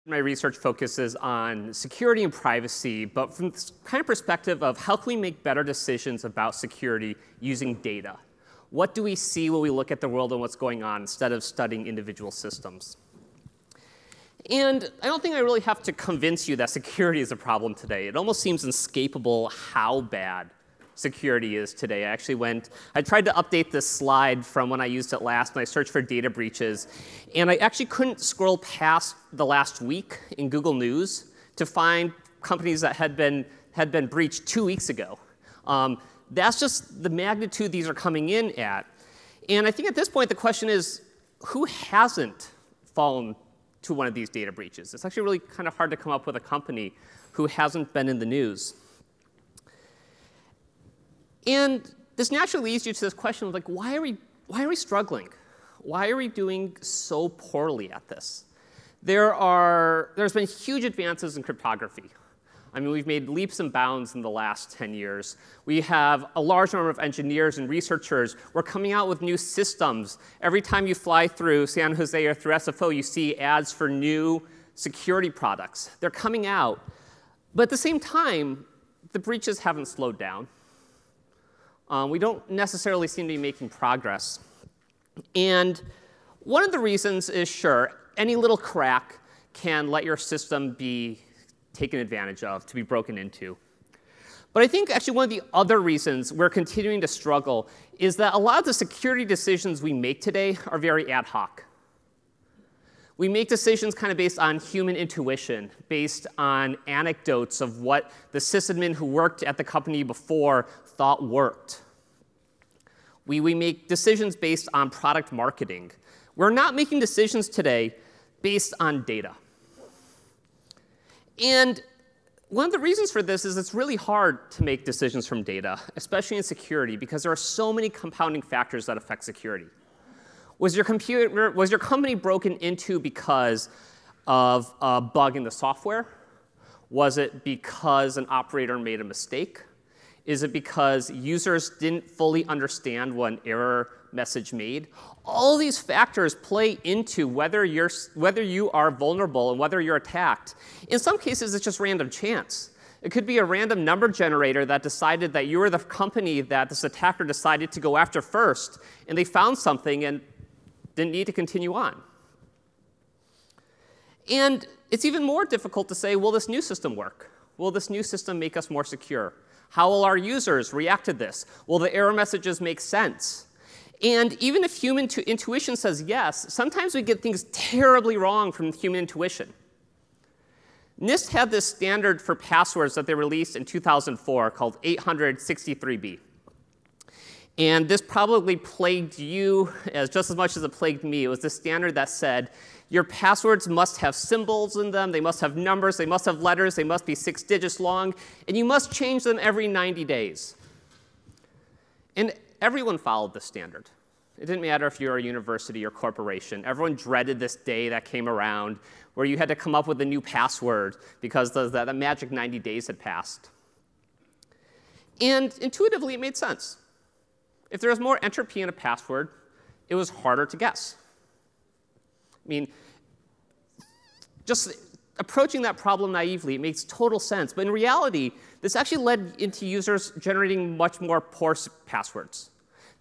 My research focuses on security and privacy, but from this kind of perspective of how can we make better decisions about security using data? What do we see when we look at the world and what's going on instead of studying individual systems? And I don't think I really have to convince you that security is a problem today. It almost seems inescapable how bad security is today. I tried to update this slide from when I used it last, and I searched for data breaches. And I actually couldn't scroll past the last week in Google News to find companies that had been breached 2 weeks ago. That's just the magnitude these are coming in at. And I think at this point, the question is, who hasn't fallen to one of these data breaches? It's actually really kind of hard to come up with a company who hasn't been in the news. And this naturally leads you to this question of, like, why are we struggling? Why are we doing so poorly at this? There's been huge advances in cryptography. I mean, we've made leaps and bounds in the last 10 years. We have a large number of engineers and researchers. We're coming out with new systems. Every time you fly through San Jose or through SFO, you see ads for new security products. They're coming out. But at the same time, the breaches haven't slowed down. We don't necessarily seem to be making progress. And one of the reasons is, sure, any little crack can let your system be taken advantage of, to be broken into. But I think actually one of the other reasons we're continuing to struggle is that a lot of the security decisions we make today are very ad hoc. We make decisions kind of based on human intuition, based on anecdotes of what the sysadmin who worked at the company before thought worked. We make decisions based on product marketing. We're not making decisions today based on data. And one of the reasons for this is it's really hard to make decisions from data, especially in security, because there are so many compounding factors that affect security. Was your company broken into because of a bug in the software? Was it because an operator made a mistake? Is it because users didn't fully understand what an error message made? All these factors play into whether you are vulnerable and whether you're attacked. In some cases, it's just random chance. It could be a random number generator that decided that you were the company that this attacker decided to go after first, and they found something and didn't need to continue on. And it's even more difficult to say, will this new system work? Will this new system make us more secure? How will our users react to this? Will the error messages make sense? And even if human intuition says yes, sometimes we get things terribly wrong from human intuition. NIST had this standard for passwords that they released in 2004 called 863B. And this probably plagued you just as much as it plagued me. It was the standard that said, your passwords must have symbols in them, they must have numbers, they must have letters, they must be 6 digits long, and you must change them every 90 days. And everyone followed this standard. It didn't matter if you were a university or corporation. Everyone dreaded this day that came around where you had to come up with a new password because the magic 90 days had passed. And intuitively, it made sense. If there was more entropy in a password, it was harder to guess. I mean, just approaching that problem naively, it makes total sense. But in reality, this actually led into users generating much more poor passwords.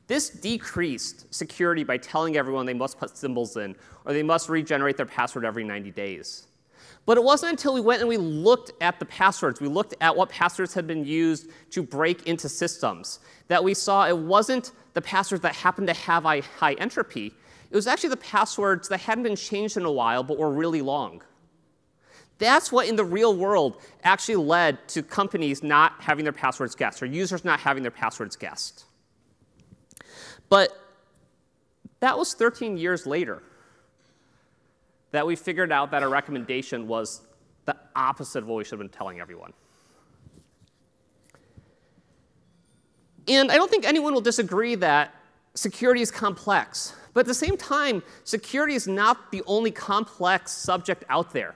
This decreased security by telling everyone they must put symbols in, or they must regenerate their password every 90 days. But it wasn't until we went and we looked at the passwords, we looked at what passwords had been used to break into systems, that we saw it wasn't the passwords that happened to have a high entropy. It was actually the passwords that hadn't been changed in a while but were really long. That's what in the real world actually led to companies not having their passwords guessed, or users not having their passwords guessed. But that was 13 years later that we figured out that our recommendation was the opposite of what we should have been telling everyone. And I don't think anyone will disagree that security is complex. But at the same time, security is not the only complex subject out there.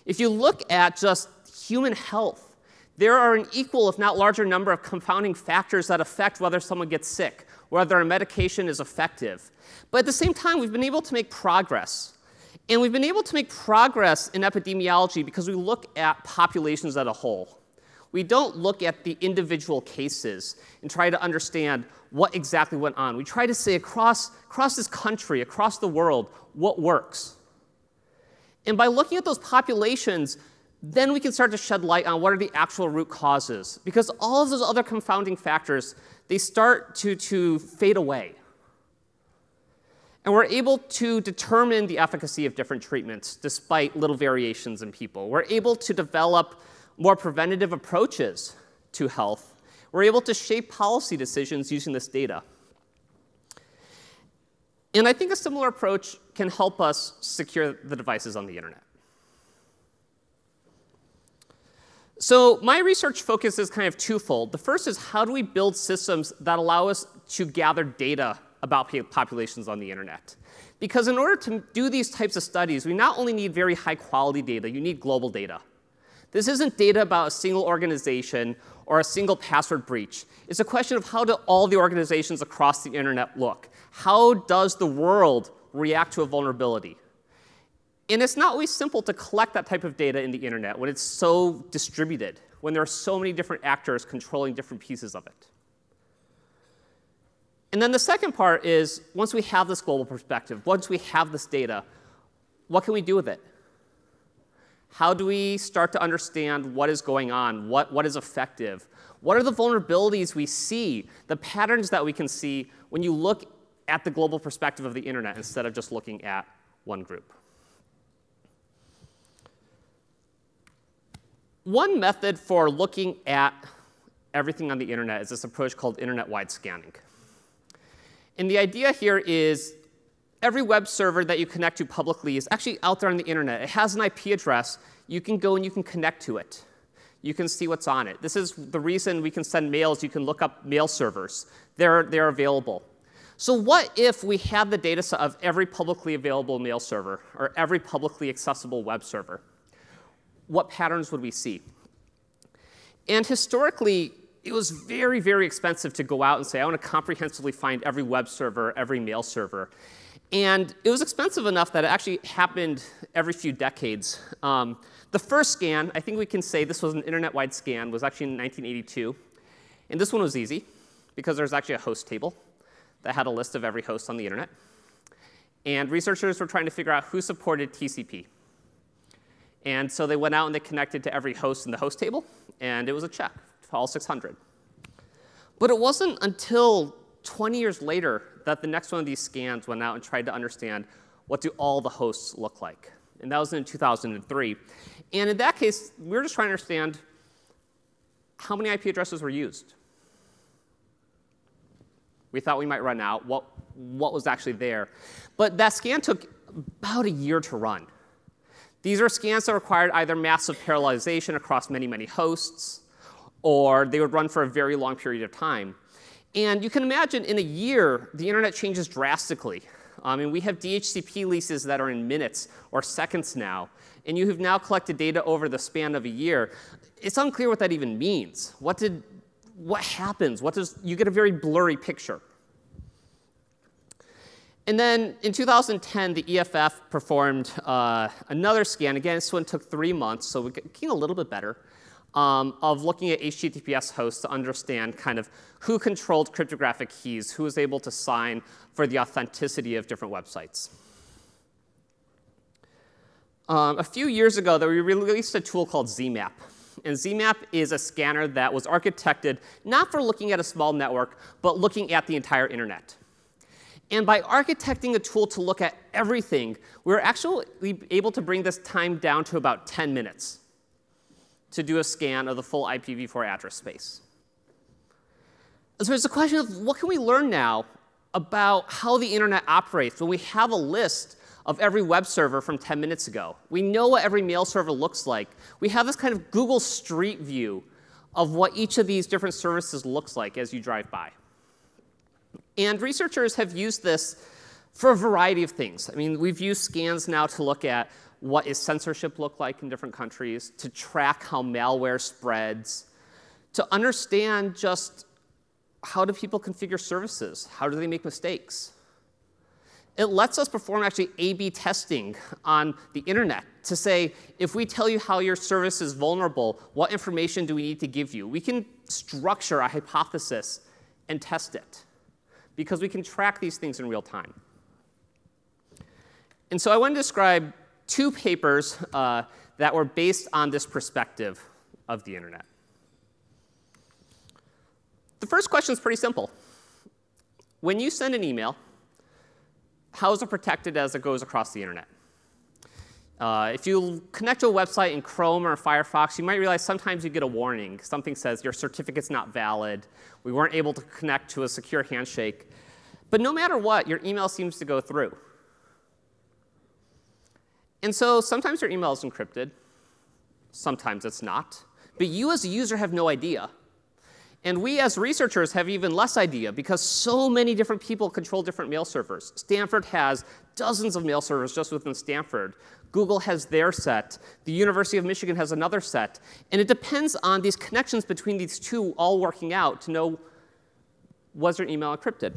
If you look at just human health, there are an equal, if not larger, number of confounding factors that affect whether someone gets sick, whether a medication is effective. But at the same time, we've been able to make progress. And we've been able to make progress in epidemiology because we look at populations as a whole. We don't look at the individual cases and try to understand what exactly went on. We try to say across this country, across the world, what works. And by looking at those populations, then we can start to shed light on what are the actual root causes. Because all of those other confounding factors, they start to fade away. And we're able to determine the efficacy of different treatments despite little variations in people. We're able to develop more preventative approaches to health. We're able to shape policy decisions using this data. And I think a similar approach can help us secure the devices on the internet. So my research focus is kind of twofold. The first is how do we build systems that allow us to gather data about populations on the internet? Because in order to do these types of studies, we not only need very high quality data, you need global data. This isn't data about a single organization or a single password breach. It's a question of how do all the organizations across the internet look? How does the world react to a vulnerability? And it's not always simple to collect that type of data in the internet when it's so distributed, when there are so many different actors controlling different pieces of it. And then the second part is, once we have this global perspective, once we have this data, what can we do with it? How do we start to understand what is going on, what is effective? What are the vulnerabilities we see, the patterns that we can see when you look at the global perspective of the internet instead of just looking at one group? One method for looking at everything on the internet is this approach called internet-wide scanning. And the idea here is every web server that you connect to publicly is actually out there on the internet. It has an IP address. You can go and you can connect to it. You can see what's on it. This is the reason we can send mails. You can look up mail servers. They're available. So what if we had the data set of every publicly available mail server or every publicly accessible web server? What patterns would we see? And historically, it was very, very expensive to go out and say, I want to comprehensively find every web server, every mail server. And it was expensive enough that it actually happened every few decades. The first scan, I think we can say this was an internet-wide scan, was actually in 1982. And this one was easy, because there's actually a host table that had a list of every host on the internet. And researchers were trying to figure out who supported TCP. And so they went out and they connected to every host in the host table, and it was a check to all 600. But it wasn't until 20 years later that the next one of these scans went out and tried to understand what do all the hosts look like. And that was in 2003. And in that case, we were just trying to understand how many IP addresses were used. We thought we might run out, what was actually there. But that scan took about a year to run. These are scans that required either massive parallelization across many, many hosts, or they would run for a very long period of time. And you can imagine in a year, the internet changes drastically. And we have DHCP leases that are in minutes or seconds now. And you have now collected data over the span of a year. It's unclear what that even means. What happens? You get a very blurry picture. And then in 2010, the EFF performed another scan. Again, this one took 3 months, so we're getting a little bit better, of looking at HTTPS hosts to understand kind of who controlled cryptographic keys, who was able to sign for the authenticity of different websites. A few years ago, we released a tool called ZMAP. And ZMAP is a scanner that was architected not for looking at a small network, but looking at the entire internet. And by architecting a tool to look at everything, we were actually able to bring this time down to about 10 minutes to do a scan of the full IPv4 address space. And so there's a question of what can we learn now about how the internet operates when we have a list of every web server from 10 minutes ago. We know what every mail server looks like. We have this kind of Google Street View of what each of these different services looks like as you drive by. And researchers have used this for a variety of things. I mean, we've used scans now to look at what is censorship look like in different countries, to track how malware spreads, to understand just how do people configure services, how do they make mistakes. It lets us perform actually A/B testing on the internet to say, if we tell you how your service is vulnerable, what information do we need to give you? We can structure a hypothesis and test it, because we can track these things in real time. And so I want to describe 2 papers that were based on this perspective of the internet. The first question is pretty simple. When you send an email, how is it protected as it goes across the internet? If you connect to a website in Chrome or Firefox, you might realize sometimes you get a warning. Something says your certificate's not valid. We weren't able to connect to a secure handshake. But no matter what, your email seems to go through. And so sometimes your email is encrypted. Sometimes it's not. But you as a user have no idea. And we as researchers have even less idea, because so many different people control different mail servers. Stanford has dozens of mail servers just within Stanford. Google has their set. The University of Michigan has another set. And it depends on these connections between these two all working out to know, was your email encrypted?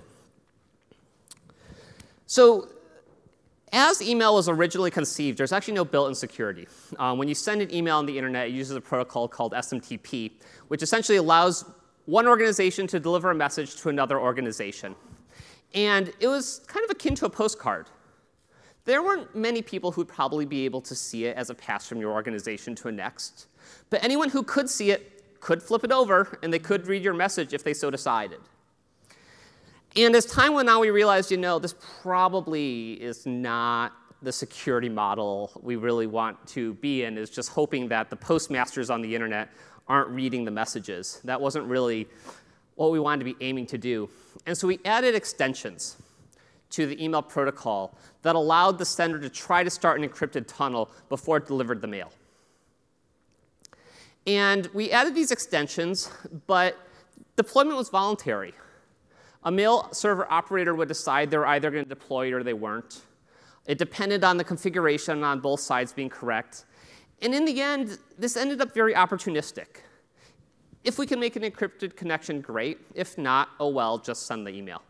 So as email was originally conceived, there's actually no built-in security. When you send an email on the internet, it uses a protocol called SMTP, which essentially allows one organization to deliver a message to another organization. And it was kind of akin to a postcard. There weren't many people who'd probably be able to see it as a pass from your organization to a next. But anyone who could see it could flip it over, and they could read your message if they so decided. And as time went on, we realized, this probably is not the security model we really want to be in, is just hoping that the postmasters on the internet aren't reading the messages. That wasn't really what we wanted to be aiming to do. And so we added extensions to the email protocol that allowed the sender to try to start an encrypted tunnel before it delivered the mail. And we added these extensions, but deployment was voluntary. A mail server operator would decide they were either going to deploy it or they weren't. It depended on the configuration on both sides being correct. And in the end, this ended up very opportunistic. If we can make an encrypted connection, great. If not, oh well, just send the email.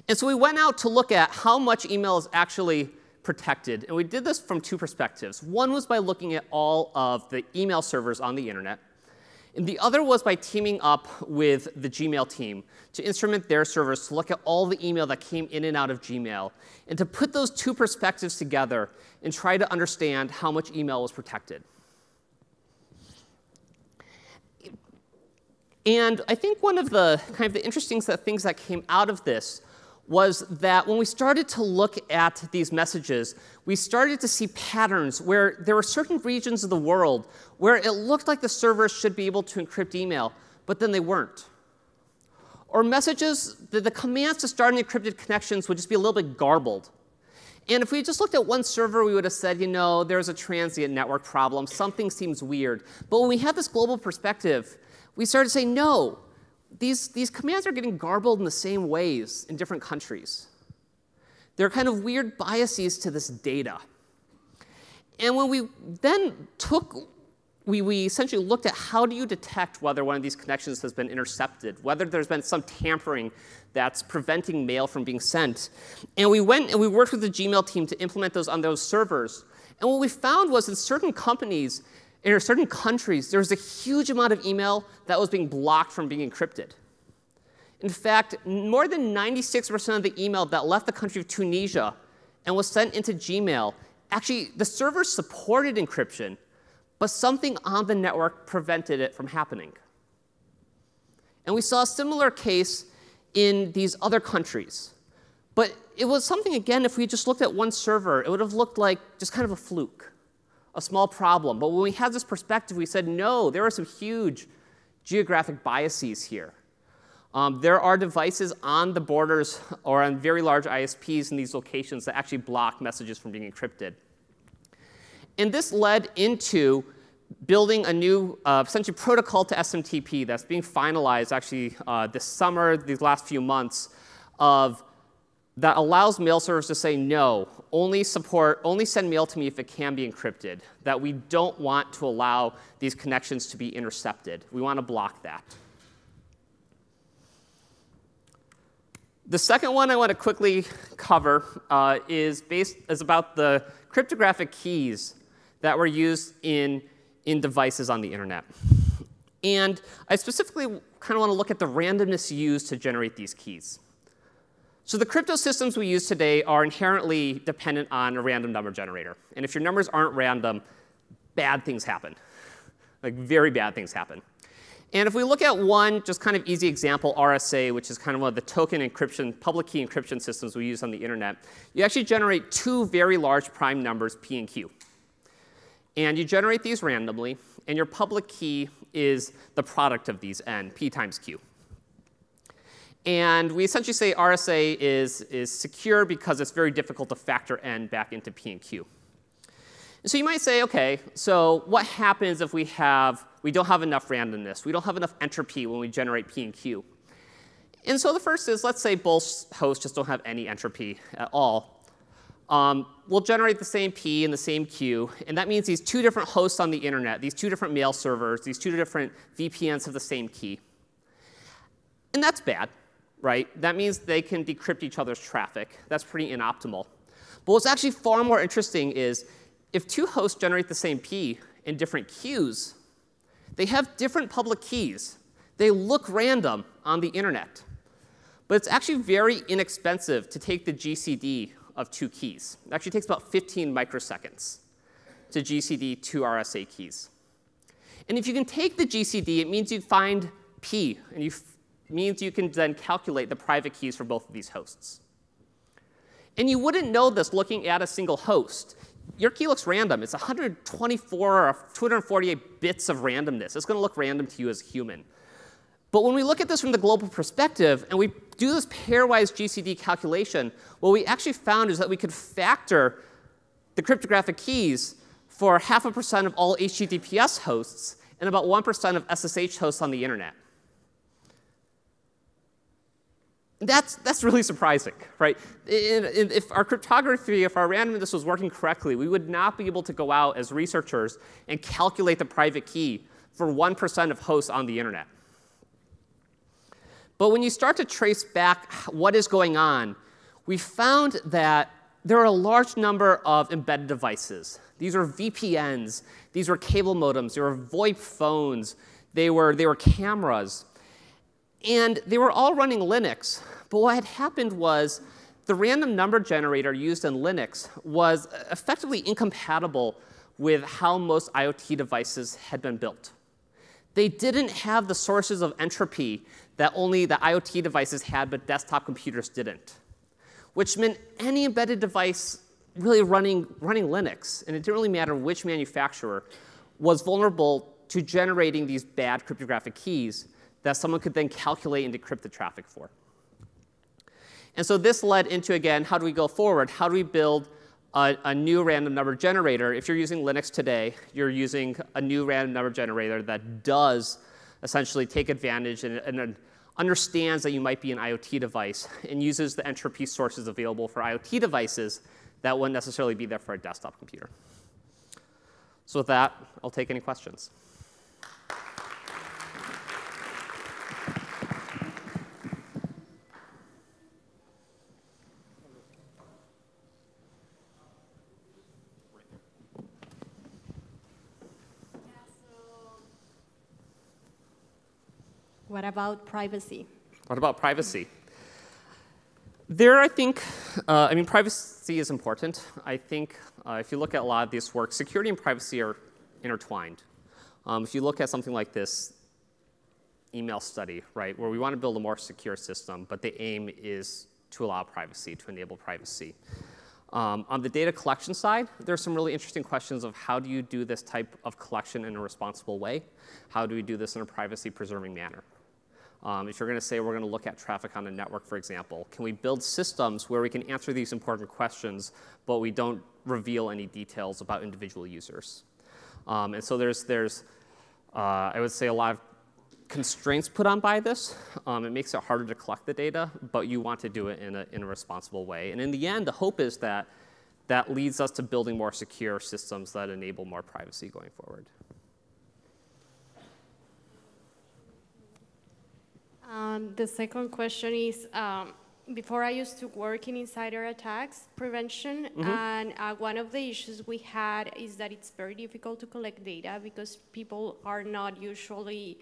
And so we went out to look at how much email is actually protected. And we did this from 2 perspectives. One was by looking at all of the email servers on the internet. And the other was by teaming up with the Gmail team to instrument their servers to look at all the email that came in and out of Gmail, and to put those 2 perspectives together and try to understand how much email was protected. And I think one of the interesting things that came out of this was that when we started to look at these messages, we started to see patterns where there were certain regions of the world where it looked like the servers should be able to encrypt email, but then they weren't. Or messages, the commands to start an encrypted connections would just be a little bit garbled. And if we just looked at one server, we would have said, there's a transient network problem. Something seems weird. But when we had this global perspective, we started to say, no. These commands are getting garbled in the same ways in different countries. There are kind of weird biases to this data. And when we then we essentially looked at how do you detect whether one of these connections has been intercepted, whether there's been some tampering that's preventing mail from being sent. And we went and we worked with the Gmail team to implement those on those servers. And what we found was in certain companies, in certain countries, there was a huge amount of email that was being blocked from being encrypted. In fact, more than 96% of the email that left the country of Tunisia and was sent into Gmail, actually, the server supported encryption, but something on the network prevented it from happening. And we saw a similar case in these other countries. But it was something, again, if we just looked at one server, it would have looked like just kind of a fluke, a small problem. But when we had this perspective, we said, no, there are some huge geographic biases here. There are devices on the borders or on very large ISPs in these locations that actually block messages from being encrypted. And this led into building a new, essentially, protocol to SMTP that's being finalized actually this summer, these last few months, that allows mail servers to say, no, only send mail to me if it can be encrypted, that we don't want to allow these connections to be intercepted. We want to block that. The second one I want to quickly cover is about the cryptographic keys that were used in devices on the internet. And I specifically kind of want to look at the randomness used to generate these keys. So the crypto systems we use today are inherently dependent on a random number generator. And if your numbers aren't random, bad things happen. Like very bad things happen. And if we look at one just kind of easy example, RSA, which is kind of one of the token encryption, public key encryption systems we use on the internet, you actually generate two very large prime numbers, P and Q. And you generate these randomly, and your public key is the product of these n, P times Q. And we essentially say RSA is secure because it's very difficult to factor n back into P and Q. And so you might say, OK, so what happens if we don't have enough randomness? We don't have enough entropy when we generate P and Q. And so the first is, let's say both hosts just don't have any entropy at all. We'll generate the same P and the same Q. And that means these two different hosts on the internet, these two different mail servers, these two different VPNs have the same key. And that's bad, right? That means they can decrypt each other's traffic. That's pretty inoptimal. But what's actually far more interesting is if two hosts generate the same P in different queues, they have different public keys. They look random on the internet. But it's actually very inexpensive to take the GCD of two keys. It actually takes about 15 microseconds to GCD two RSA keys. And if you can take the GCD, it means you find P, and it means you can then calculate the private keys for both of these hosts. And you wouldn't know this looking at a single host. Your key looks random. It's 124 or 248 bits of randomness. It's going to look random to you as a human. But when we look at this from the global perspective, and we do this pairwise GCD calculation, what we actually found is that we could factor the cryptographic keys for 0.5% of all HTTPS hosts and about 1% of SSH hosts on the internet. That's really surprising, right? If our cryptography, if our randomness was working correctly, we would not be able to go out as researchers and calculate the private key for 1% of hosts on the internet. But when you start to trace back what is going on, we found that there are a large number of embedded devices. These are VPNs. These were cable modems. They were VoIP phones. They were cameras. And they were all running Linux. But what had happened was the random number generator used in Linux was effectively incompatible with how most IoT devices had been built. They didn't have the sources of entropy that only the IoT devices had, but desktop computers didn't, which meant any embedded device really running Linux, and it didn't really matter which manufacturer, was vulnerable to generating these bad cryptographic keys that someone could then calculate and decrypt the traffic for. And so this led into, again, how do we go forward? How do we build a new random number generator? If you're using Linux today, you're using a new random number generator that does essentially take advantage and understands that you might be an IoT device and uses the entropy sources available for IoT devices that wouldn't necessarily be there for a desktop computer. So with that, I'll take any questions. What about privacy? What about privacy? There, I think, privacy is important. I think if you look at a lot of this work, security and privacy are intertwined. If you look at something like this email study, right, where we want to build a more secure system, but the aim is to allow privacy, to enable privacy. On the data collection side, there are some really interesting questions of how do you do this type of collection in a responsible way? How do we do this in a privacy-preserving manner? If you're going to say we're going to look at traffic on a network, for example, can we build systems where we can answer these important questions, but we don't reveal any details about individual users? And so there's I would say, a lot of constraints put on by this. It makes it harder to collect the data, but you want to do it in a responsible way. And in the end, the hope is that that leads us to building more secure systems that enable more privacy going forward. The second question is, before I used to work in insider attacks prevention, and one of the issues we had is that it's very difficult to collect data because people are not usually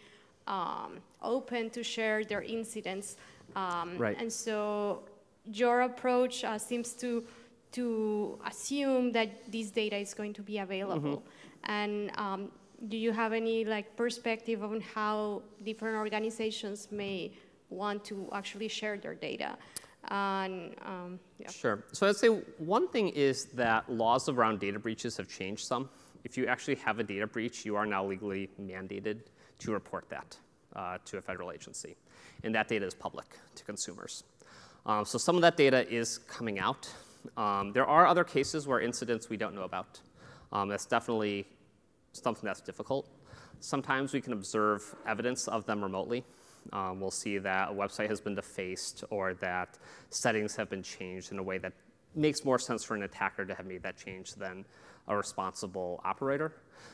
open to share their incidents. Right. And so your approach seems to assume that this data is going to be available. And do you have any perspective on how different organizations may want to actually share their data? And, yeah. Sure. So I'd say one thing is that laws around data breaches have changed some. If you actually have a data breach, you are now legally mandated to report that to a federal agency. And that data is public to consumers. So some of that data is coming out. There are other cases where incidents we don't know about. That's definitely something that's difficult. Sometimes we can observe evidence of them remotely. We'll see that a website has been defaced or that settings have been changed in a way that makes more sense for an attacker to have made that change than a responsible operator.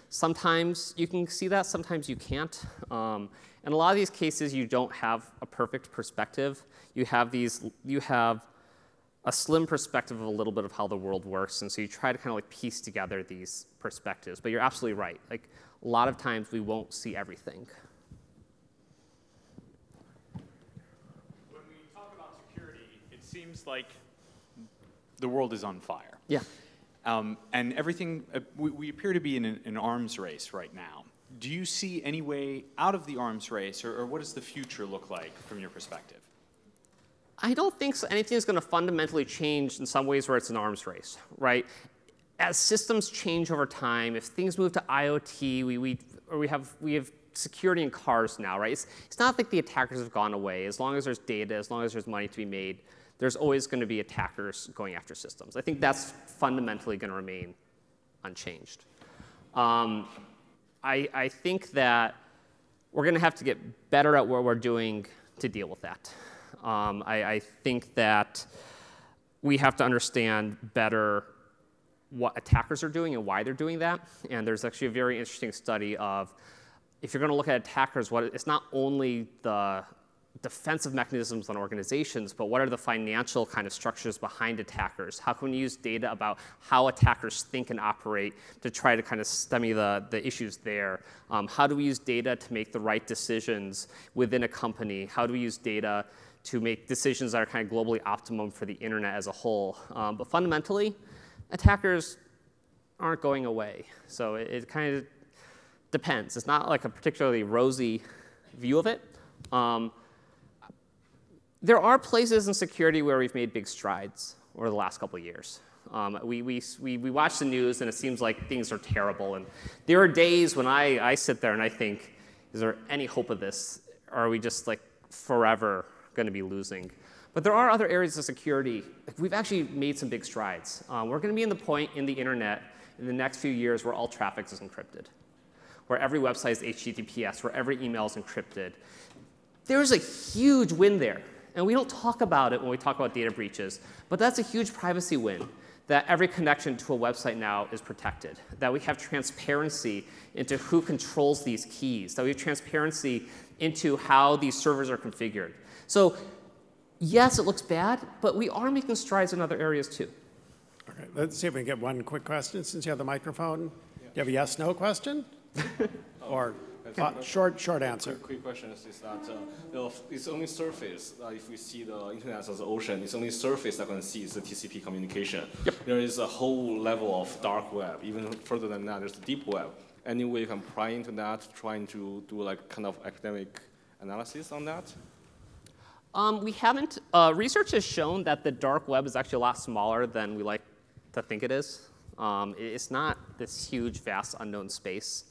Sometimes you can see that, sometimes you can't. In a lot of these cases, you don't have a perfect perspective. You have a slim perspective of a little bit of how the world works, and so you try to kind of piece together these perspectives. But you're absolutely right. A lot of times we won't see everything. When we talk about security, it seems like the world is on fire. Yeah. And everything, we appear to be in an arms race right now. Do you see any way out of the arms race, or what does the future look like from your perspective? I don't think anything is going to fundamentally change in some ways where it's an arms race, right? As systems change over time, if things move to IoT, we have security in cars now, right? It's not like the attackers have gone away. As long as there's data, as long as there's money to be made, there's always going to be attackers going after systems. I think that's fundamentally going to remain unchanged. I think that we're going to have to get better at what we're doing to deal with that. I think that we have to understand better what attackers are doing and why they're doing that. And there's actually a very interesting study of, if you're going to look at attackers, it's not only the defensive mechanisms on organizations, but what are the financial kind of structures behind attackers? How can we use data about how attackers think and operate to try to kind of stem the issues there? How do we use data to make the right decisions within a company? How do we use data to make decisions that are kind of globally optimum for the internet as a whole? But fundamentally, attackers aren't going away. So it kind of depends. It's not like a particularly rosy view of it. There are places in security where we've made big strides over the last couple of years. We watch the news and it seems like things are terrible. And there are days when I sit there and I think, is there any hope of this? Or are we just forever going to be losing? But there are other areas of security. We've actually made some big strides. We're going to be in the point in the internet in the next few years where all traffic is encrypted, where every website is HTTPS, where every email is encrypted. There's a huge win there. And we don't talk about it when we talk about data breaches, but that's a huge privacy win, that every connection to a website now is protected, that we have transparency into who controls these keys, that we have transparency into how these servers are configured. So yes, it looks bad, but we are making strides in other areas too. Okay, let's see if we can get one quick question since you have the microphone. Yeah. Do you have a yes/no question? Or short answer. Quick question is that it's only surface. If we see the internet as an ocean, it's only surface that can see is the TCP communication. Yep. There is a whole level of dark web. Even further than that, there's the deep web. Any way you can pry into that, trying to do kind of academic analysis on that? We haven't. Research has shown that the dark web is actually a lot smaller than we like to think it is. It's not this huge, vast, unknown space.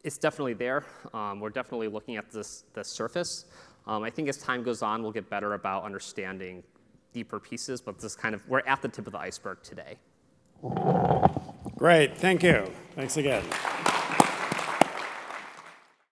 It's definitely there. We're definitely looking at the surface. I think as time goes on, we'll get better about understanding deeper pieces, but we're at the tip of the iceberg today. Great, thank you. Thanks again.